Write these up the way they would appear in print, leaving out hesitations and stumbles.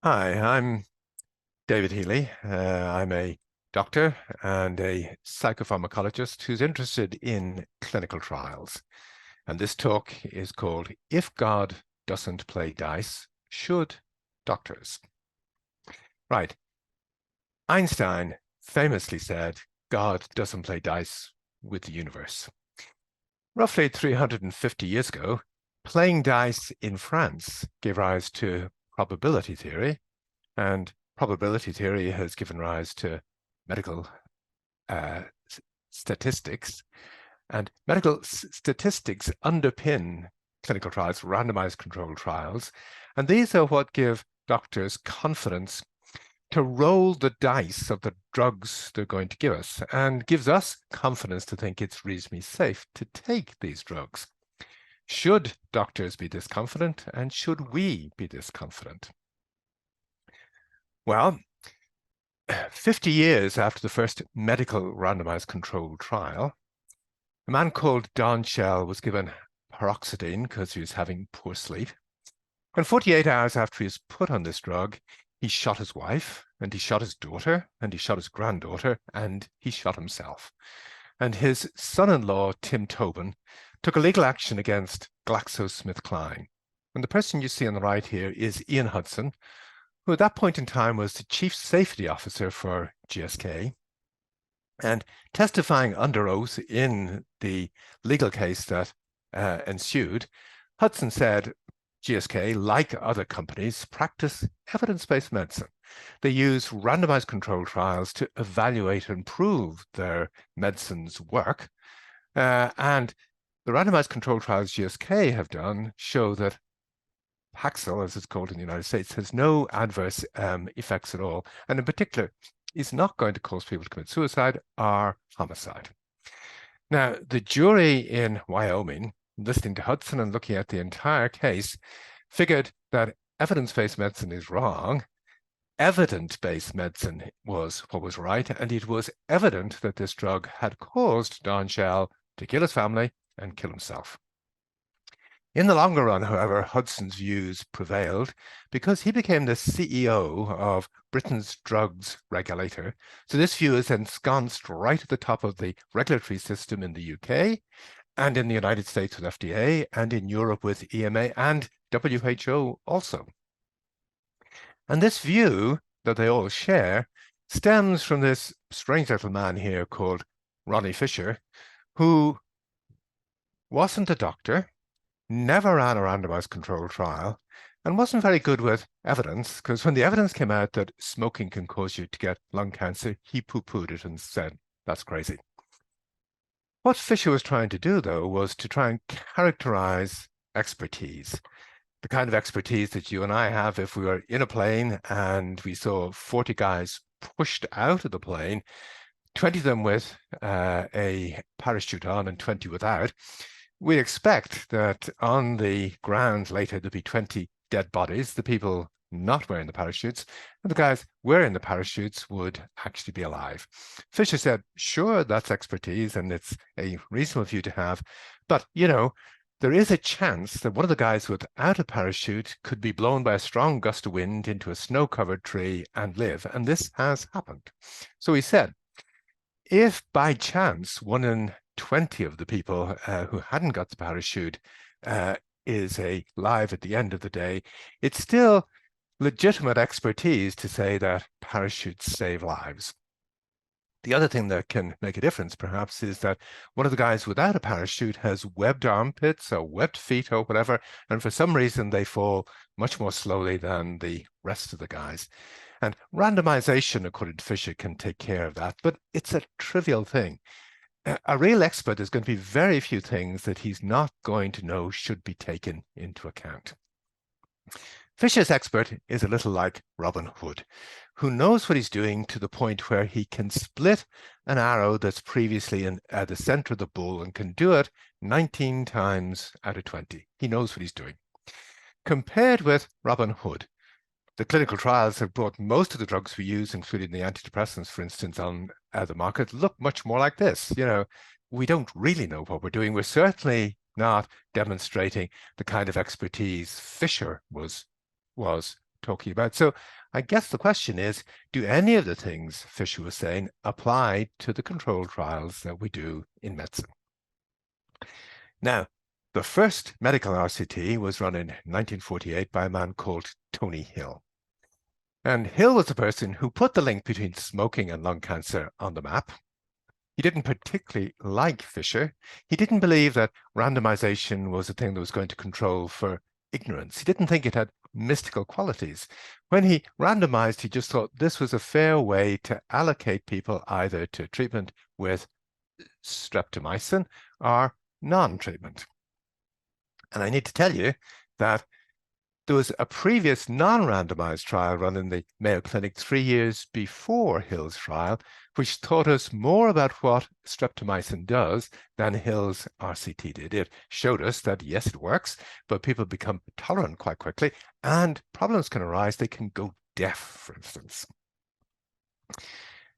Hi, I'm David Healy. I'm a doctor and a psychopharmacologist who's interested in clinical trials. And this talk is called If God Doesn't Play Dice, Should Doctors? Right. Einstein famously said, God doesn't play dice with the universe. Roughly 350 years ago, playing dice in France gave rise to probability theory, and probability theory has given rise to medical uh, statistics. And medical statistics underpin clinical trials, randomized controlled trials. And these are what give doctors confidence to roll the dice of the drugs they're going to give us, and gives us confidence to think it's reasonably safe to take these drugs. Should doctors be this confident, and should we be this confident? Well, 50 years after the first medical randomized controlled trial, a man called Don Shell was given paroxetine because he was having poor sleep. And 48 hours after he was put on this drug, he shot his wife, and he shot his daughter, and he shot his granddaughter, and he shot himself. And his son-in-law, Tim Tobin, took a legal action against GlaxoSmithKline. And the person you see on the right here is Ian Hudson, who at that point in time was the chief safety officer for GSK. And testifying under oath in the legal case that ensued, Hudson said GSK, like other companies, practice evidence-based medicine. They use randomized controlled trials to evaluate and prove their medicines work. And the randomized controlled trials GSK have done show that Paxil, as it's called in the United States, has no adverse effects at all. And in particular, is not going to cause people to commit suicide or homicide. Now, the jury in Wyoming, listening to Hudson and looking at the entire case, figured that evidence-based medicine is wrong. Evidence-based medicine was what was right, and it was evident that this drug had caused Don Shell to kill his family and kill himself. In the longer run, however, Hudson's views prevailed because he became the CEO of Britain's drugs regulator. So this view is ensconced right at the top of the regulatory system in the UK, and in the United States with FDA, and in Europe with EMA and WHO also. And this view that they all share stems from this strange little man here called Ronnie Fisher, who wasn't a doctor, never ran a randomized controlled trial, and wasn't very good with evidence, because when the evidence came out that smoking can cause you to get lung cancer, he poo-pooed it and said, that's crazy. What Fisher was trying to do, though, was to try and characterize expertise, the kind of expertise that you and I have if we were in a plane and we saw 40 guys pushed out of the plane, 20 of them with a parachute on and 20 without. We expect that on the ground later there'll be 20 dead bodies, the people not wearing the parachutes, and the guys wearing the parachutes would actually be alive. Fisher said, sure, that's expertise and it's a reasonable view to have, but there is a chance that one of the guys without a parachute could be blown by a strong gust of wind into a snow-covered tree and live, and this has happened. So he said, if by chance 1 in 20 of the people who hadn't got the parachute is alive at the end of the day, it's still legitimate expertise to say that parachutes save lives. The other thing that can make a difference, perhaps, is that one of the guys without a parachute has webbed armpits or webbed feet or whatever, and for some reason they fall much more slowly than the rest of the guys. And randomization, according to Fisher, can take care of that, but it's a trivial thing. A real expert is going to be very few things that he's not going to know should be taken into account. Fisher's expert is a little like Robin Hood, who knows what he's doing to the point where he can split an arrow that's previously at the center of the bow and can do it 19 times out of 20. He knows what he's doing. Compared with Robin Hood, the clinical trials have brought most of the drugs we use, including the antidepressants, for instance, on the market, look much more like this. We don't really know what we're doing. We're certainly not demonstrating the kind of expertise Fisher was talking about. So I guess the question is, do any of the things Fisher was saying apply to the controlled trials that we do in medicine? Now, the first medical RCT was run in 1948 by a man called Tony Hill. And Hill was the person who put the link between smoking and lung cancer on the map. He didn't particularly like Fisher. He didn't believe that randomization was a thing that was going to control for ignorance. He didn't think it had mystical qualities. When he randomized, he just thought this was a fair way to allocate people either to treatment with streptomycin or non-treatment. And I need to tell you that there was a previous non-randomized trial run in the Mayo Clinic 3 years before Hill's trial, which taught us more about what streptomycin does than Hill's RCT did. It showed us that, yes, it works, but people become tolerant quite quickly, and problems can arise. They can go deaf, for instance.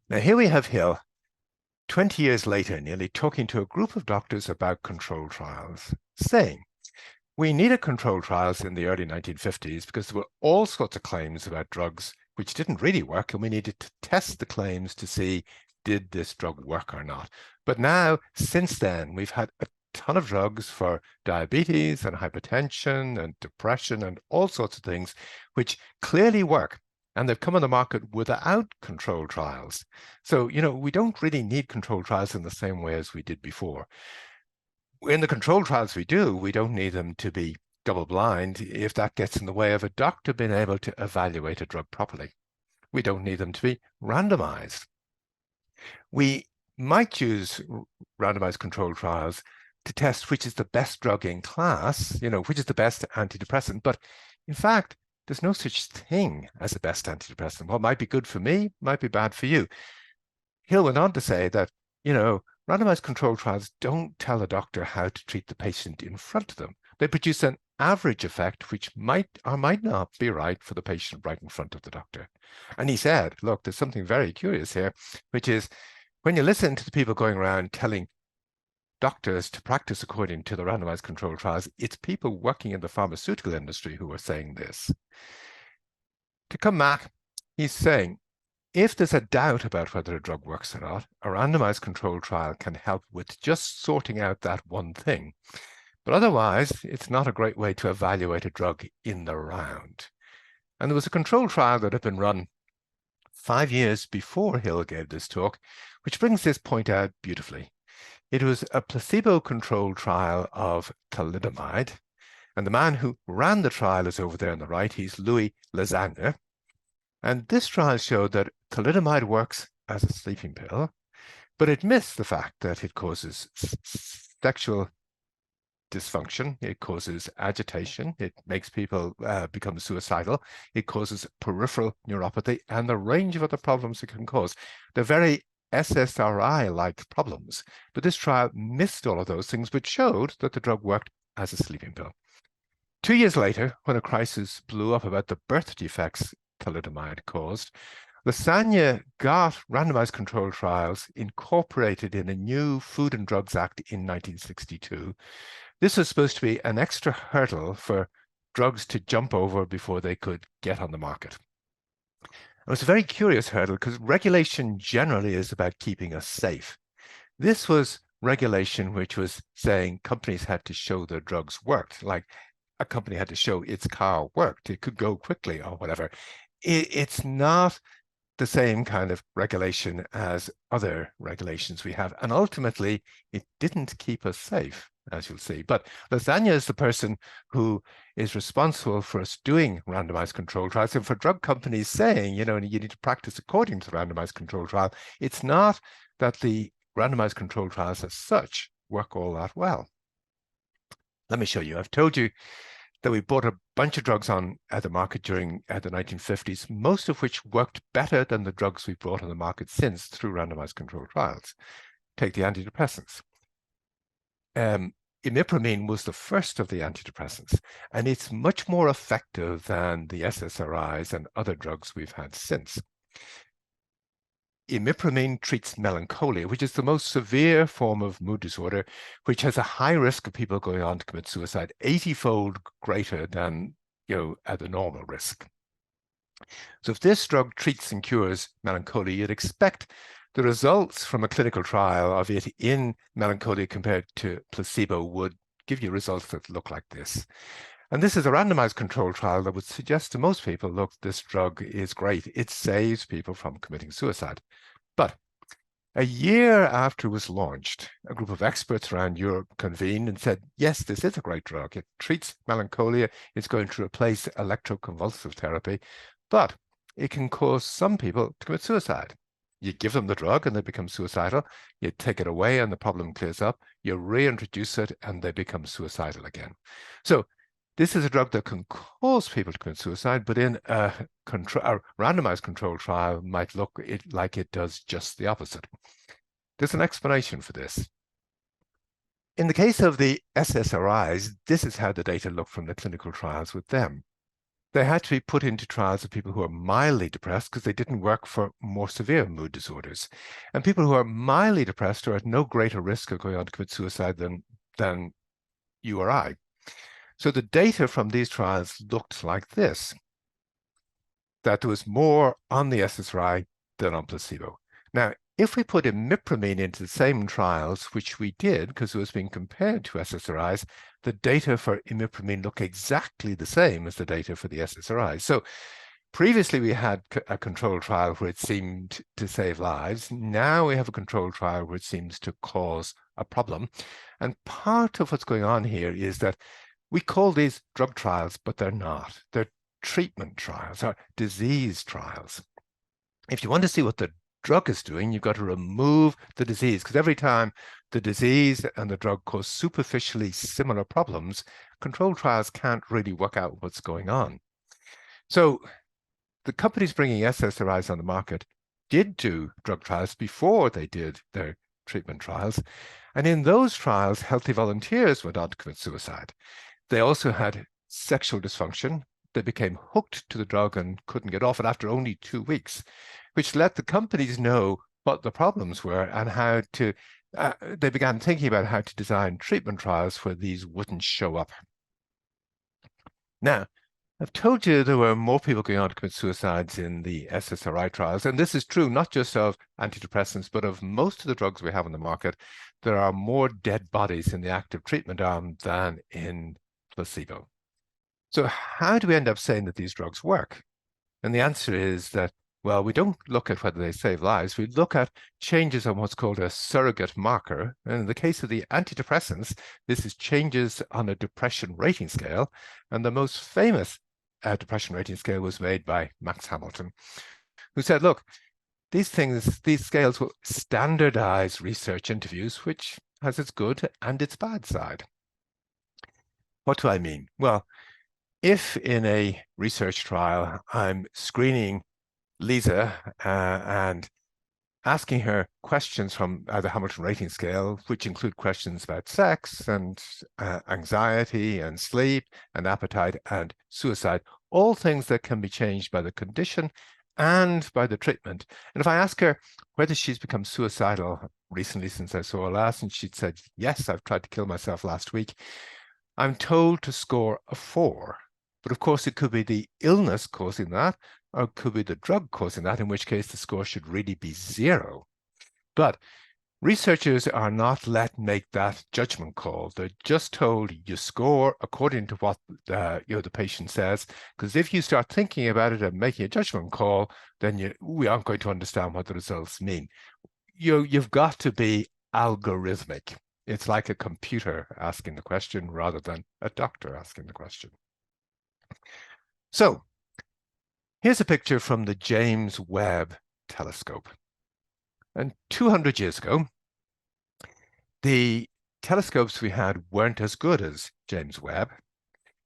Now, here we have Hill, 20 years later, nearly, talking to a group of doctors about controlled trials, saying, we needed controlled trials in the early 1950s because there were all sorts of claims about drugs which didn't really work, and we needed to test the claims to see, did this drug work or not? But now, since then, we've had a ton of drugs for diabetes and hypertension and depression and all sorts of things which clearly work, and they've come on the market without controlled trials. So, we don't really need controlled trials in the same way as we did before. In the controlled trials we do, we don't need them to be double-blind if that gets in the way of a doctor being able to evaluate a drug properly. We don't need them to be randomized. We might use randomized controlled trials to test which is the best drug in class, which is the best antidepressant. But in fact, there's no such thing as a best antidepressant. What might be good for me might be bad for you. Hill went on to say that, randomized controlled trials don't tell a doctor how to treat the patient in front of them. They produce an average effect which might or might not be right for the patient right in front of the doctor. And he said, look, there's something very curious here, which is when you listen to the people going around telling doctors to practice according to the randomized controlled trials, it's people working in the pharmaceutical industry who are saying this. To come back, he's saying, if there's a doubt about whether a drug works or not, a randomized controlled trial can help with just sorting out that one thing. But otherwise, it's not a great way to evaluate a drug in the round. And there was a controlled trial that had been run 5 years before Hill gave this talk, which brings this point out beautifully. It was a placebo-controlled trial of thalidomide, and the man who ran the trial is over there on the right. He's Louis Lasagne. And this trial showed that thalidomide works as a sleeping pill, but it missed the fact that it causes sexual dysfunction, it causes agitation, it makes people become suicidal, it causes peripheral neuropathy, and a range of other problems it can cause. They're very SSRI-like problems, but this trial missed all of those things, but showed that the drug worked as a sleeping pill. 2 years later, when a crisis blew up about the birth defects thalidomide caused, Lasagne got randomized controlled trials incorporated in a new Food and Drugs Act in 1962. This was supposed to be an extra hurdle for drugs to jump over before they could get on the market. It was a very curious hurdle because regulation generally is about keeping us safe. This was regulation which was saying companies had to show their drugs worked, like a company had to show its car worked, it could go quickly or whatever. It's not the same kind of regulation as other regulations we have. And ultimately, it didn't keep us safe, as you'll see. But Lasagne is the person who is responsible for us doing randomized controlled trials. And for drug companies saying, you need to practice according to the randomized controlled trial, it's not that the randomized controlled trials as such work all that well. Let me show you. I've told you that we bought a bunch of drugs on the market during the 1950s, most of which worked better than the drugs we've brought on the market since through randomized controlled trials. Take the antidepressants. Imipramine was the first of the antidepressants, and it's much more effective than the SSRIs and other drugs we've had since. Imipramine treats melancholia, which is the most severe form of mood disorder, which has a high risk of people going on to commit suicide, 80-fold greater than the normal risk. So if this drug treats and cures melancholia, you'd expect the results from a clinical trial of it in melancholia compared to placebo would give you results that look like this. And this is a randomized controlled trial that would suggest to most people, look, this drug is great. It saves people from committing suicide. But a year after it was launched, a group of experts around Europe convened and said, yes, this is a great drug. It treats melancholia. It's going to replace electroconvulsive therapy, but it can cause some people to commit suicide. You give them the drug and they become suicidal. You take it away and the problem clears up. You reintroduce it and they become suicidal again. So this is a drug that can cause people to commit suicide, but in a randomized controlled trial might look like it does just the opposite. There's an explanation for this. In the case of the SSRIs, this is how the data looked from the clinical trials with them. They had to be put into trials of people who are mildly depressed because they didn't work for more severe mood disorders. And people who are mildly depressed are at no greater risk of going on to commit suicide than you or I. So the data from these trials looked like this, that there was more on the SSRI than on placebo. Now, if we put imipramine into the same trials, which we did because it was being compared to SSRIs, the data for imipramine look exactly the same as the data for the SSRIs. So previously we had a controlled trial where it seemed to save lives. Now we have a controlled trial where it seems to cause a problem. And part of what's going on here is that we call these drug trials, but they're not. They're treatment trials or disease trials. If you want to see what the drug is doing, you've got to remove the disease, because every time the disease and the drug cause superficially similar problems, controlled trials can't really work out what's going on. So the companies bringing SSRIs on the market did do drug trials before they did their treatment trials. And in those trials, healthy volunteers went on to commit suicide. They also had sexual dysfunction. They became hooked to the drug and couldn't get off it after only 2 weeks, which let the companies know what the problems were and how to, they began thinking about how to design treatment trials where these wouldn't show up. Now, I've told you there were more people going on to commit suicides in the SSRI trials, and this is true not just of antidepressants, but of most of the drugs we have on the market. There are more dead bodies in the active treatment arm than in placebo. So how do we end up saying that these drugs work? And the answer is that, well, we don't look at whether they save lives. We look at changes on what's called a surrogate marker. And in the case of the antidepressants, this is changes on a depression rating scale. And the most famous depression rating scale was made by Max Hamilton, who said, look, these scales will standardize research interviews, which has its good and its bad side. What do I mean? Well, if in a research trial I'm screening Lisa and asking her questions from the Hamilton rating scale, which include questions about sex and anxiety and sleep and appetite and suicide, all things that can be changed by the condition and by the treatment. And if I ask her whether she's become suicidal recently since I saw her last, and she'd said, yes, I've tried to kill myself last week, I'm told to score a 4. But of course, it could be the illness causing that, or it could be the drug causing that, in which case the score should really be 0. But researchers are not let make that judgment call. They're just told you score according to what the patient says, because if you start thinking about it and making a judgment call, then we aren't going to understand what the results mean. You've got to be algorithmic. It's like a computer asking the question rather than a doctor asking the question. So here's a picture from the James Webb telescope. And 200 years ago, the telescopes we had weren't as good as James Webb.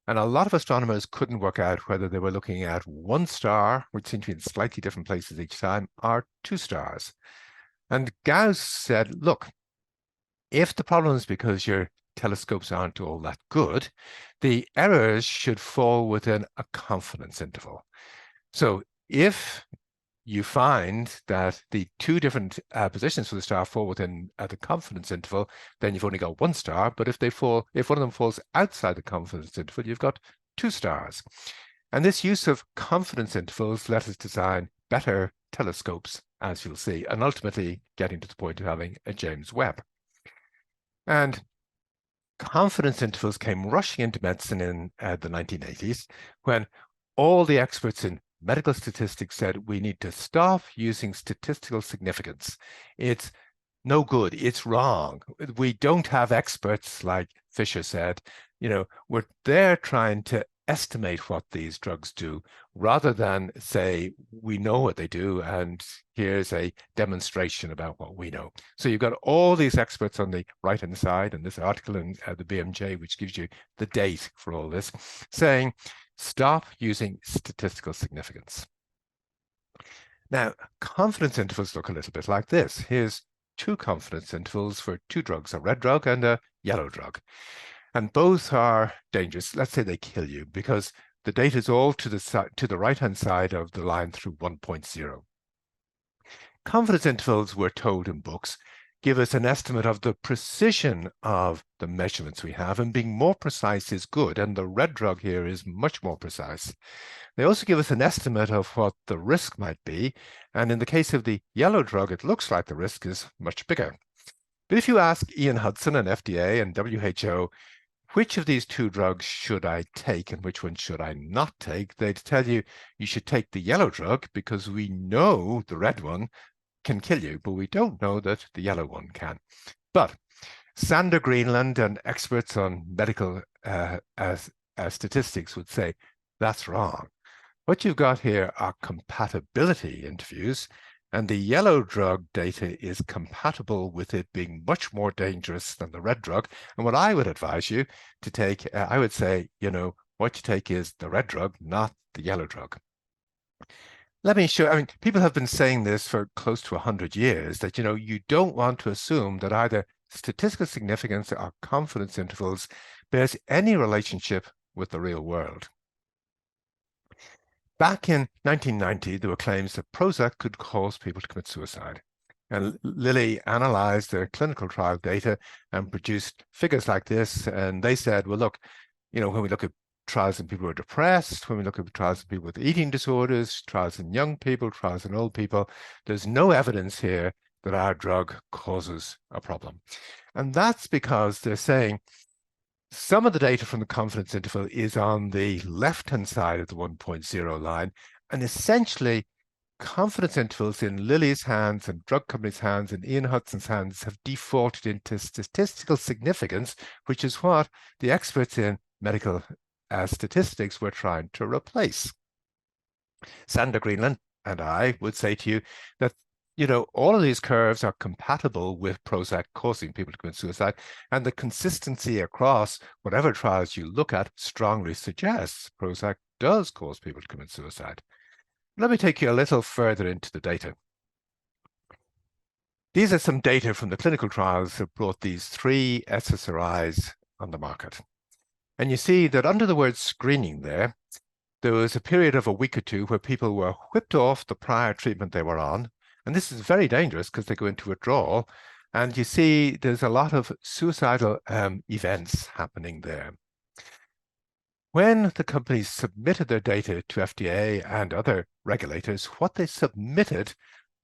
And a lot of astronomers couldn't work out whether they were looking at one star, which seemed to be in slightly different places each time, or 2 stars. And Gauss said, look, if the problem is because your telescopes aren't all that good, the errors should fall within a confidence interval. So if you find that the 2 different positions for the star fall within the confidence interval, then you've only got 1 star. But if one of them falls outside the confidence interval, you've got 2 stars. And this use of confidence intervals let us design better telescopes, as you'll see, and ultimately getting to the point of having a James Webb. And confidence intervals came rushing into medicine in the 1980s when all the experts in medical statistics said we need to stop using statistical significance. It's no good. It's wrong. We don't have experts, like Fisher said. We're there trying to estimate what these drugs do rather than say we know what they do and here's a demonstration about what we know. So you've got all these experts on the right-hand side, and this article in the BMJ, which gives you the date for all this, saying stop using statistical significance. Now, confidence intervals look a little bit like this. Here's two confidence intervals for two drugs, a red drug and a yellow drug. And both are dangerous. Let's say they kill you because the data is all to the right-hand side of the line through 1.0. Confidence intervals, we're told in books, give us an estimate of the precision of the measurements we have, and being more precise is good, and the red drug here is much more precise. They also give us an estimate of what the risk might be, and in the case of the yellow drug, it looks like the risk is much bigger. But if you ask Ian Hudson and FDA and WHO, which of these two drugs should I take and which one should I not take, they'd tell you you should take the yellow drug because we know the red one can kill you, but we don't know that the yellow one can. But Sander Greenland and experts on medical statistics would say that's wrong. What you've got here are compatibility interviews, and the yellow drug data is compatible with it being much more dangerous than the red drug. And what I would advise you to take, I would say, what you take is the red drug, not the yellow drug. Let me show, people have been saying this for close to 100 years, that, you don't want to assume that either statistical significance or confidence intervals bears any relationship with the real world. Back in 1990, there were claims that Prozac could cause people to commit suicide. And Lilly analyzed their clinical trial data and produced figures like this. And they said, well, look, when we look at trials in people who are depressed, when we look at trials in people with eating disorders, trials in young people, trials in old people, there's no evidence here that our drug causes a problem. And that's because they're saying some of the data from the confidence interval is on the left-hand side of the 1.0 line, and essentially confidence intervals in Lilly's hands and drug companies' hands and Ian Hudson's hands have defaulted into statistical significance, which is what the experts in medical statistics were trying to replace. Sander Greenland and I would say to you that all of these curves are compatible with Prozac causing people to commit suicide, and the consistency across whatever trials you look at strongly suggests Prozac does cause people to commit suicide. Let me take you a little further into the data. These are some data from the clinical trials that brought these three SSRIs on the market. And you see that under the word screening there was a period of a week or two where people were whipped off the prior treatment they were on. And this is very dangerous because they go into withdrawal. And you see there's a lot of suicidal events happening there. When the companies submitted their data to FDA and other regulators, what they submitted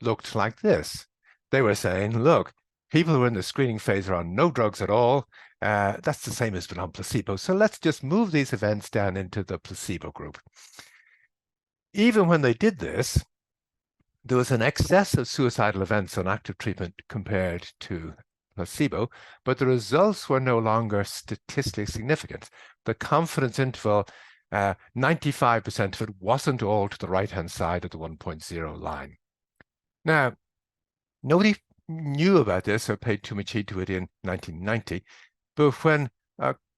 looked like this. They were saying, look, people who are in the screening phase are on no drugs at all. That's the same as being on placebo. So let's just move these events down into the placebo group. Even when they did this, there was an excess of suicidal events on active treatment compared to placebo, but the results were no longer statistically significant. The confidence interval, 95% of it wasn't all to the right-hand side of the 1.0 line. Now, nobody knew about this or paid too much heed to it in 1990, but when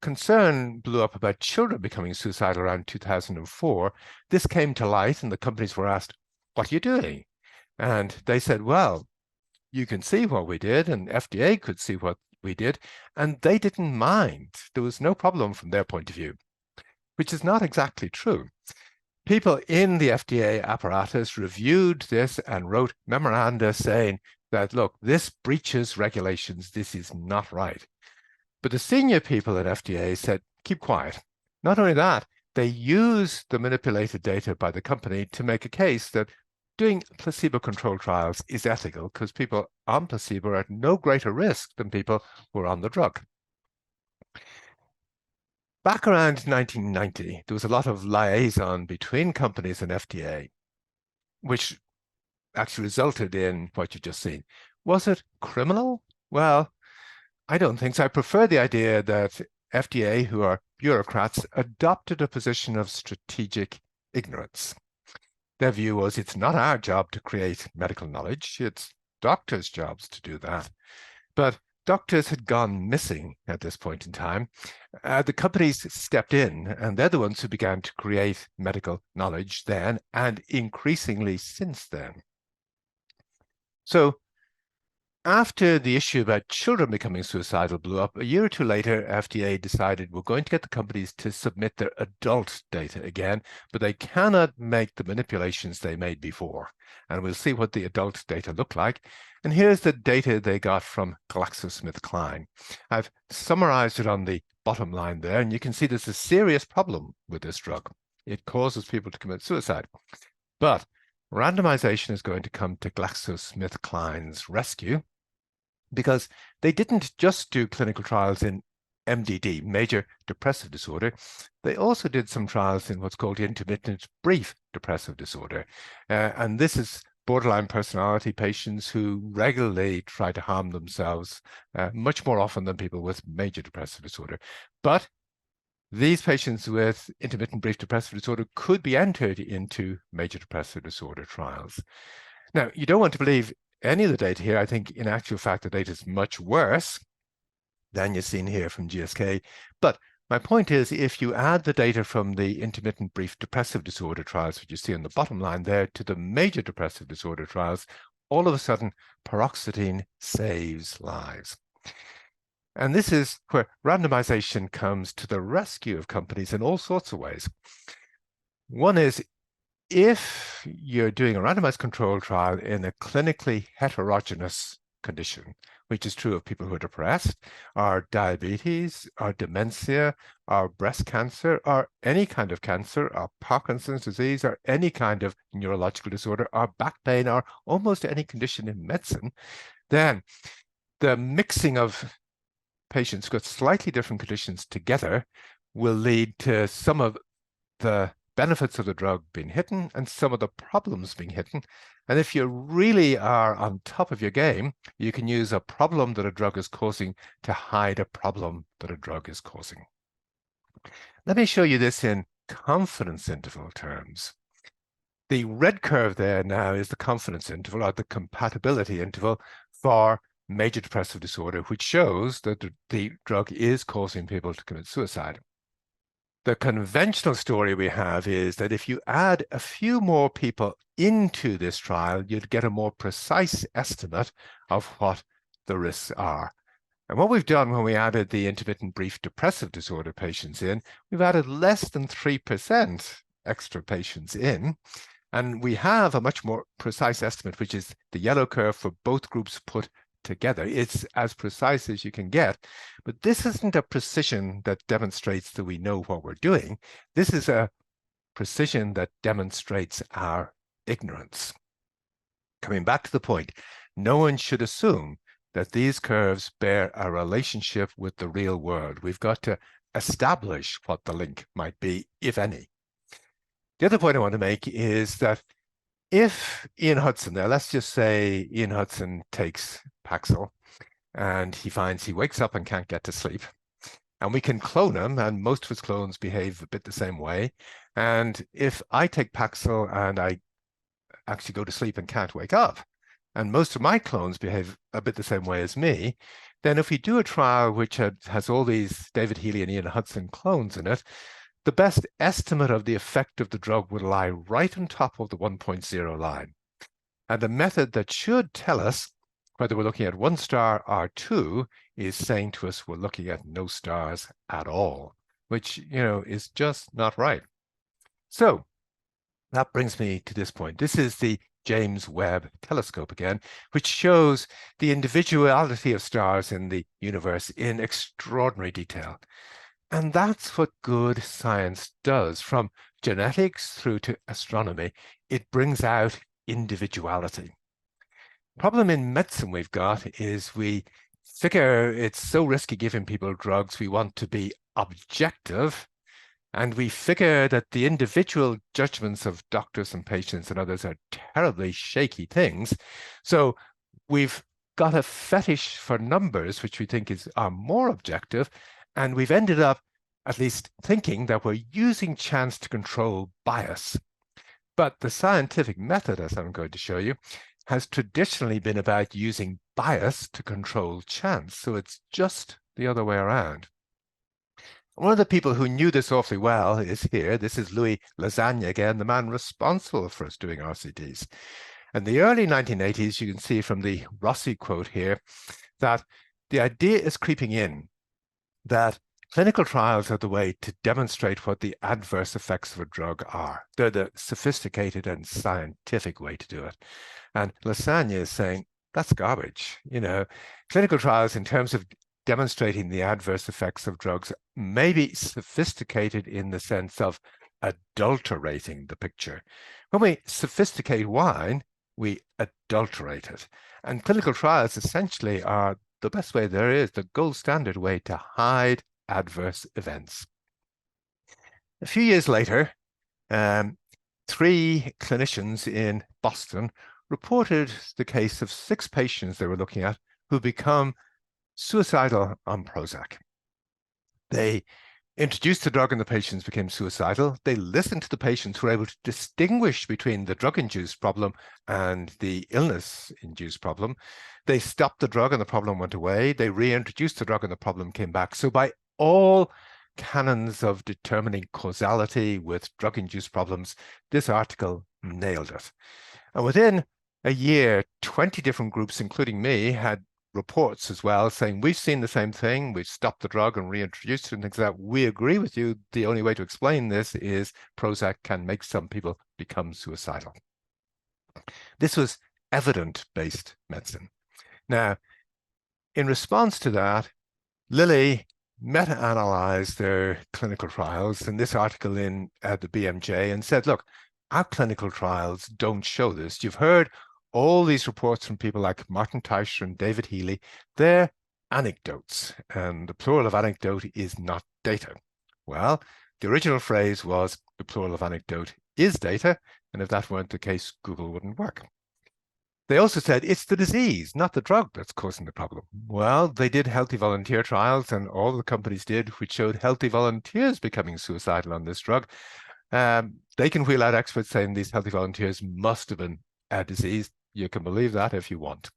concern blew up about children becoming suicidal around 2004, this came to light and the companies were asked, what are you doing? And they said, well, you can see what we did, and FDA could see what we did, and they didn't mind. There was no problem from their point of view, which is not exactly true. People in the FDA apparatus reviewed this and wrote memoranda saying that, look, this breaches regulations. This is not right. But the senior people at FDA said, keep quiet. Not only that, they use the manipulated data by the company to make a case that doing placebo-controlled trials is ethical because people on placebo are at no greater risk than people who are on the drug. Back around 1990, there was a lot of liaison between companies and FDA, which actually resulted in what you've just seen. Was it criminal? Well, I don't think so. I prefer the idea that FDA, who are bureaucrats, adopted a position of strategic ignorance. Their view was it's not our job to create medical knowledge, it's doctors' jobs to do that. But doctors had gone missing at this point in time. The companies stepped in, and they're the ones who began to create medical knowledge then, and increasingly since then. So after the issue about children becoming suicidal blew up, a year or two later, FDA decided we're going to get the companies to submit their adult data again, but they cannot make the manipulations they made before. And we'll see what the adult data look like. And here's the data they got from GlaxoSmithKline. I've summarized it on the bottom line there, and you can see there's a serious problem with this drug. It causes people to commit suicide. But randomization is going to come to GlaxoSmithKline's rescue, because they didn't just do clinical trials in MDD, major depressive disorder. They also did some trials in what's called intermittent brief depressive disorder. And this is borderline personality patients who regularly try to harm themselves, much more often than people with major depressive disorder. But these patients with intermittent brief depressive disorder could be entered into major depressive disorder trials. Now, you don't want to believe any of the data here. I think in actual fact, the data is much worse than you've seen here from GSK. But my point is, if you add the data from the intermittent brief depressive disorder trials, which you see on the bottom line there, to the major depressive disorder trials, all of a sudden, paroxetine saves lives. And this is where randomization comes to the rescue of companies in all sorts of ways. One is, if you're doing a randomized controlled trial in a clinically heterogeneous condition, which is true of people who are depressed, or diabetes, or dementia, or breast cancer, or any kind of cancer, or Parkinson's disease, or any kind of neurological disorder, or back pain, or almost any condition in medicine, then the mixing of patients who've got slightly different conditions together will lead to some of the benefits of the drug being hidden and some of the problems being hidden. And if you really are on top of your game, you can use a problem that a drug is causing to hide a problem that a drug is causing. Let me show you this in confidence interval terms. The red curve there now is the confidence interval, or the compatibility interval for major depressive disorder, which shows that the drug is causing people to commit suicide. The conventional story we have is that if you add a few more people into this trial, you'd get a more precise estimate of what the risks are. And what we've done when we added the intermittent brief depressive disorder patients in, we've added less than 3% extra patients in. And we have a much more precise estimate, which is the yellow curve for both groups put together. It's as precise as you can get, but this isn't a precision that demonstrates that we know what we're doing. This is a precision that demonstrates our ignorance. Coming back to the point, no one should assume that these curves bear a relationship with the real world. We've got to establish what the link might be, if any. The other point I want to make is that if Ian Hudson, now let's just say Ian Hudson takes Paxil and he finds he wakes up and can't get to sleep, and we can clone him, and most of his clones behave a bit the same way. And if I take Paxil and I actually go to sleep and can't wake up, and most of my clones behave a bit the same way as me, then if we do a trial which has all these David Healy and Ian Hudson clones in it, the best estimate of the effect of the drug would lie right on top of the 1.0 line. And the method that should tell us whether we're looking at 1 star or 2 is saying to us we're looking at no stars at all, which, is just not right. So that brings me to this point. This is the James Webb Telescope again, which shows the individuality of stars in the universe in extraordinary detail. And that's what good science does. From genetics through to astronomy, it brings out individuality. Problem in medicine we've got is we figure it's so risky giving people drugs, we want to be objective, and we figure that the individual judgments of doctors and patients and others are terribly shaky things. So we've got a fetish for numbers, which we think are more objective, and we've ended up at least thinking that we're using chance to control bias. But the scientific method, as I'm going to show you, has traditionally been about using bias to control chance. So it's just the other way around. One of the people who knew this awfully well is here. This is Louis Lassagne again, the man responsible for us doing RCTs. In the early 1980s, you can see from the Rossi quote here that the idea is creeping in that clinical trials are the way to demonstrate what the adverse effects of a drug are. They're the sophisticated and scientific way to do it. And Lassagne is saying, that's garbage. You know, clinical trials in terms of demonstrating the adverse effects of drugs may be sophisticated in the sense of adulterating the picture. When we sophisticate wine, we adulterate it. And clinical trials essentially are the best way there is, the gold standard way to hide adverse events. A few years later, 3 clinicians in Boston reported the case of 6 patients they were looking at who become suicidal on Prozac. They introduced the drug and the patients became suicidal. They listened to the patients who were able to distinguish between the drug-induced problem and the illness-induced problem. They stopped the drug and the problem went away. They reintroduced the drug and the problem came back. So by all canons of determining causality with drug-induced problems, this article nailed it. And within a year, 20 different groups, including me, had reports as well saying, we've seen the same thing, we've stopped the drug and reintroduced it and things like that. We agree with you. The only way to explain this is Prozac can make some people become suicidal. This was evidence-based medicine. Now, in response to that, Lilly meta-analyzed their clinical trials in this article in the BMJ and said, look, our clinical trials don't show this. You've heard all these reports from people like Martin Teicher and David Healy. They're anecdotes, and the plural of anecdote is not data. Well, the original phrase was the plural of anecdote is data, and if that weren't the case, Google wouldn't work. They also said it's the disease, not the drug, that's causing the problem. Well, they did healthy volunteer trials, and all the companies did, which showed healthy volunteers becoming suicidal on this drug. They can wheel out experts saying these healthy volunteers must have been a disease. You can believe that if you want.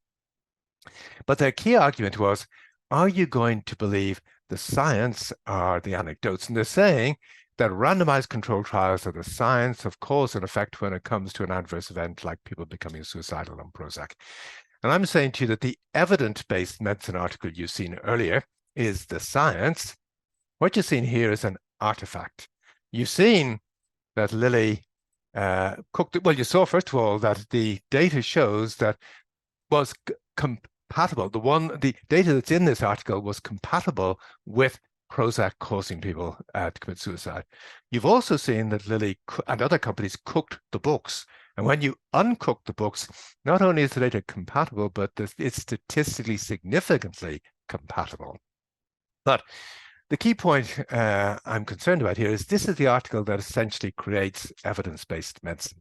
But their key argument was, are you going to believe the science or the anecdotes? And they're saying that randomized controlled trials are the science of cause and effect when it comes to an adverse event like people becoming suicidal on Prozac. And I'm saying to you that the evidence-based medicine article you've seen earlier is the science. What you've seen here is an artifact. You've seen that Lilly cooked it. Well, you saw, first of all, that the data shows that was compatible. The data that's in this article was compatible with Prozac causing people to commit suicide. You've also seen that Lilly and other companies cooked the books. And when you uncook the books, not only is the data compatible, but it's statistically significantly compatible. But the key point I'm concerned about here is this is the article that essentially creates evidence-based medicine.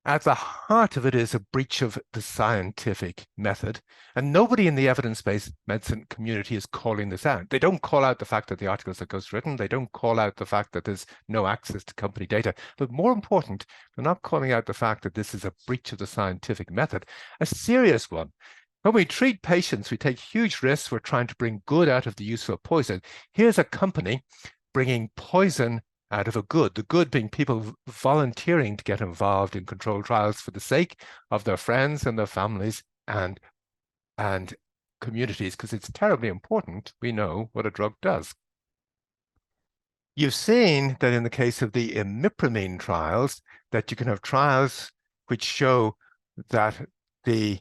At the heart of it is a breach of the scientific method, and nobody in the evidence-based medicine community is calling this out. They don't call out the fact that the articles are ghostwritten. They don't call out the fact that there's no access to company data. But more important, they're not calling out the fact that this is a breach of the scientific method, a serious one. When we treat patients, we take huge risks. We're trying to bring good out of the use of poison. Here's a company bringing poison out of a good, the good being people volunteering to get involved in controlled trials for the sake of their friends and their families and communities, because it's terribly important we know what a drug does. You've seen that in the case of the imipramine trials, that you can have trials which show that the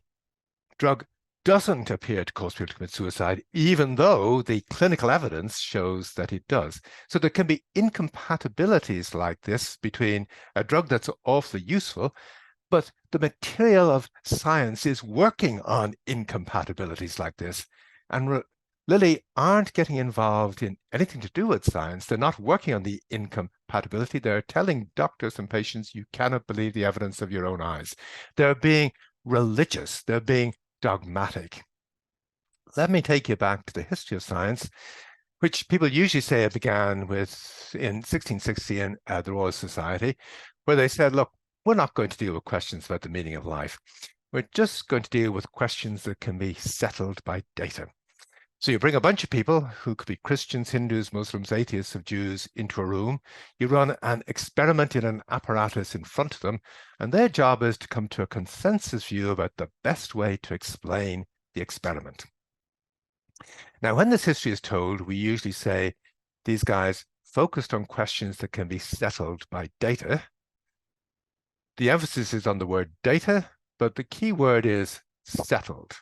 drug doesn't appear to cause people to commit suicide, even though the clinical evidence shows that it does. So there can be incompatibilities like this between a drug that's awfully useful, but the material of science is working on incompatibilities like this. And Lilly aren't getting involved in anything to do with science. They're not working on the incompatibility. They're telling doctors and patients, you cannot believe the evidence of your own eyes. They're being religious. They're being dogmatic. Let me take you back to the history of science, which people usually say it began with in 1660 in the Royal Society, where they said, look, we're not going to deal with questions about the meaning of life. We're just going to deal with questions that can be settled by data. So you bring a bunch of people who could be Christians, Hindus, Muslims, atheists, or Jews into a room. You run an experiment in an apparatus in front of them, and their job is to come to a consensus view about the best way to explain the experiment. Now, when this history is told, we usually say these guys focused on questions that can be settled by data. The emphasis is on the word data, but the key word is settled.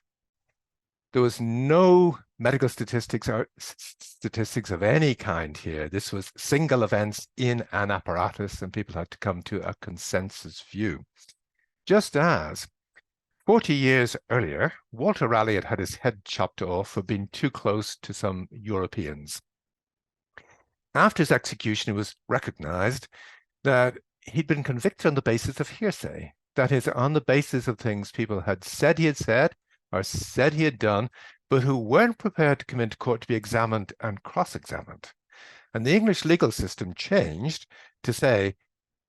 There was no medical statistics or statistics of any kind here. This was single events in an apparatus, and people had to come to a consensus view. Just as 40 years earlier, Walter Raleigh had had his head chopped off for being too close to some Europeans. After his execution, it was recognized that he'd been convicted on the basis of hearsay. That is, on the basis of things people had said he had said or said he had done, but who weren't prepared to come into court to be examined and cross-examined. And the English legal system changed to say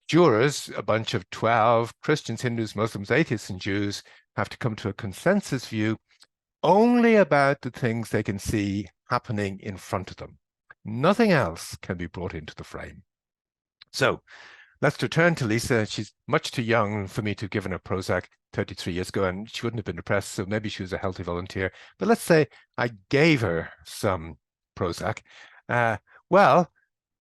jurors, a bunch of 12 Christians, Hindus, Muslims, atheists, and Jews, have to come to a consensus view only about the things they can see happening in front of them. Nothing else can be brought into the frame. So let's return to Lisa. She's much too young for me to have given her Prozac 33 years ago, and she wouldn't have been depressed, so maybe she was a healthy volunteer. But let's say I gave her some Prozac. Well,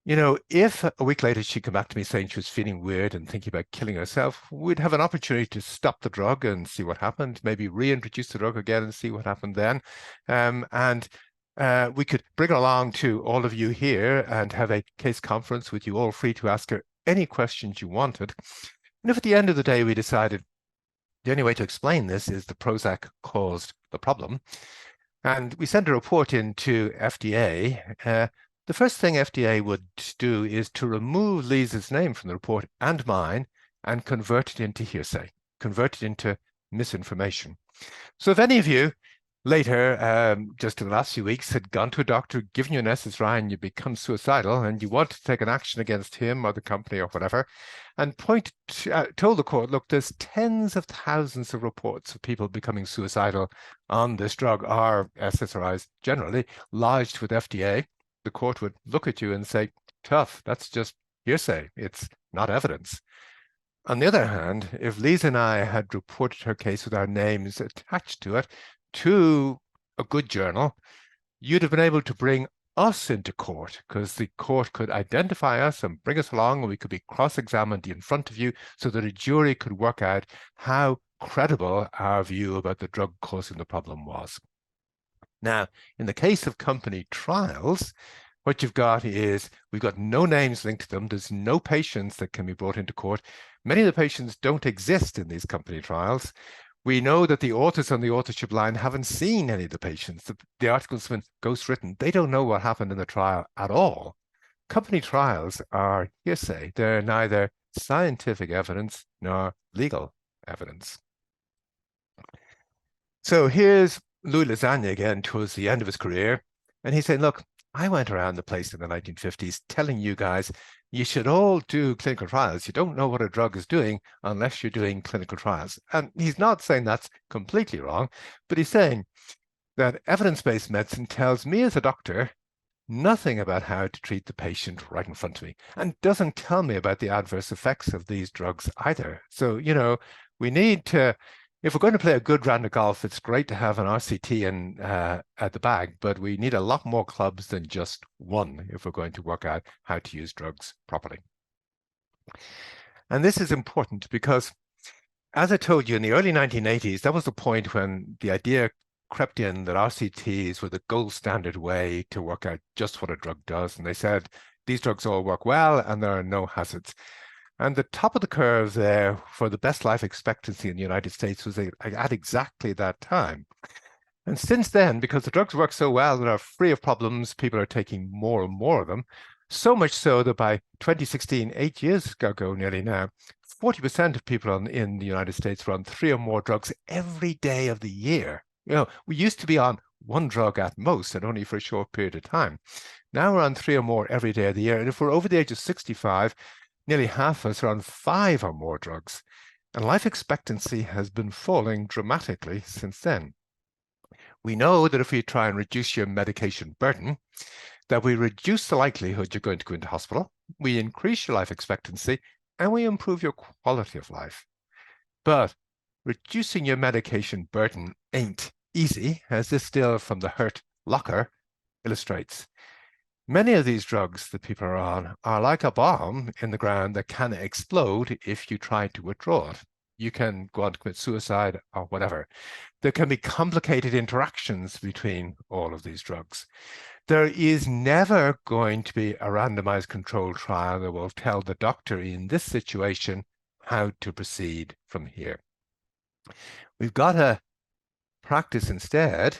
you know, if a week later she'd come back to me saying she was feeling weird and thinking about killing herself, we'd have an opportunity to stop the drug and see what happened, maybe reintroduce the drug again and see what happened then. We could bring her along to all of you here and have a case conference with you all free to ask her any questions you wanted. And if at the end of the day we decided the only way to explain this is the Prozac caused the problem, and we sent a report into FDA, the first thing FDA would do is to remove Lisa's name from the report and mine and convert it into hearsay, convert it into misinformation. So if any of you later, just in the last few weeks, had gone to a doctor, given you an SSRI, and you become suicidal, and you want to take an action against him or the company or whatever, and told the court, look, there's tens of thousands of reports of people becoming suicidal on this drug, or SSRIs generally, lodged with FDA, the court would look at you and say, tough, that's just hearsay. It's not evidence. On the other hand, if Lisa and I had reported her case with our names attached to it to a good journal, you'd have been able to bring us into court because the court could identify us and bring us along, and we could be cross-examined in front of you so that a jury could work out how credible our view about the drug causing the problem was. Now, in the case of company trials, what you've got is we've got no names linked to them. There's no patients that can be brought into court. Many of the patients don't exist in these company trials. We know that the authors on the authorship line haven't seen any of the patients. The articles have been ghostwritten. They don't know what happened in the trial at all. Company trials are hearsay. They're neither scientific evidence nor legal evidence. So here's Louis Lasagna again towards the end of his career. And he's saying, look, I went around the place in the 1950s telling you guys, you should all do clinical trials. You don't know what a drug is doing unless you're doing clinical trials. And he's not saying that's completely wrong, but he's saying that evidence-based medicine tells me as a doctor nothing about how to treat the patient right in front of me, and doesn't tell me about the adverse effects of these drugs either. So, you know, we need to, if we're going to play a good round of golf, it's great to have an RCT at the bag, but we need a lot more clubs than just one if we're going to work out how to use drugs properly. And this is important because, as I told you, in the early 1980s, that was the point when the idea crept in that RCTs were the gold standard way to work out just what a drug does. And they said, these drugs all work well and there are no hazards. And the top of the curve there for the best life expectancy in the United States was at exactly that time. And since then, because the drugs work so well and are free of problems, people are taking more and more of them. So much so that by 2016, 8 years ago nearly now, 40% of people in the United States were on 3 or more drugs every day of the year. You know, we used to be on 1 drug at most, and only for a short period of time. Now we're on 3 or more every day of the year. And if we're over the age of 65, nearly half of us are on 5 or more drugs. And life expectancy has been falling dramatically since then. We know that if we try and reduce your medication burden, that we reduce the likelihood you're going to go into hospital, we increase your life expectancy, and we improve your quality of life. But reducing your medication burden ain't easy, as this still from the Hurt Locker illustrates. Many of these drugs that people are on are like a bomb in the ground that can explode if you try to withdraw it. You can go on to commit suicide or whatever. There can be complicated interactions between all of these drugs. There is never going to be a randomized controlled trial that will tell the doctor in this situation how to proceed from here. We've got to practice instead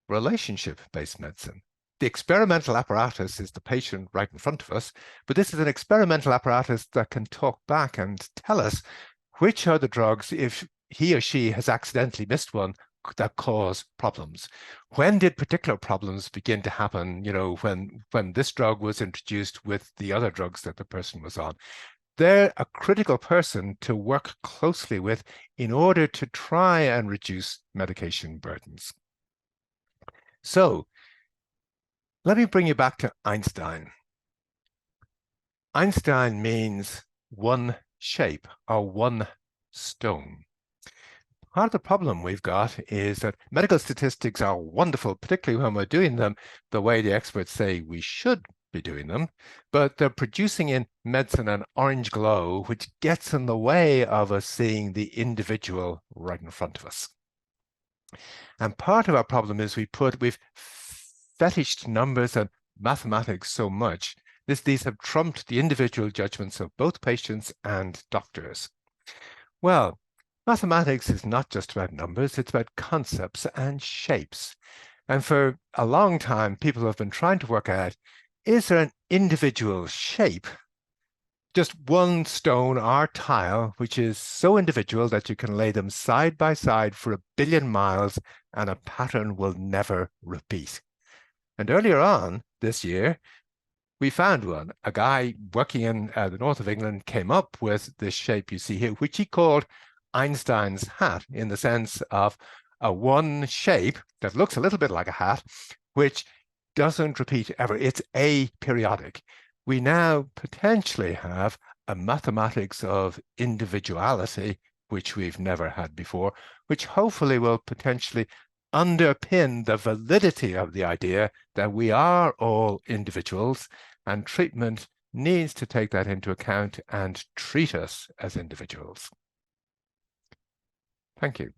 relationship-based medicine. The experimental apparatus is the patient right in front of us, but this is an experimental apparatus that can talk back and tell us which are the drugs, if he or she has accidentally missed one, that cause problems. When did particular problems begin to happen, you know, when this drug was introduced with the other drugs that the person was on? They're a critical person to work closely with in order to try and reduce medication burdens. So let me bring you back to Einstein. Einstein means one shape or one stone. Part of the problem we've got is that medical statistics are wonderful, particularly when we're doing them the way the experts say we should be doing them, but they're producing in medicine an orange glow, which gets in the way of us seeing the individual right in front of us. And part of our problem is we've fetished numbers and mathematics so much. These have trumped the individual judgments of both patients and doctors. Well, mathematics is not just about numbers, it's about concepts and shapes. And for a long time, people have been trying to work out, is there an individual shape, just one stone or tile, which is so individual that you can lay them side by side for 1 billion miles and a pattern will never repeat? And earlier on this year, we found one. A guy working in the north of England came up with this shape you see here, which he called Einstein's hat, in the sense of a one shape that looks a little bit like a hat, which doesn't repeat ever. It's aperiodic. We now potentially have a mathematics of individuality, which we've never had before, which hopefully will potentially underpin the validity of the idea that we are all individuals, and treatment needs to take that into account and treat us as individuals. Thank you.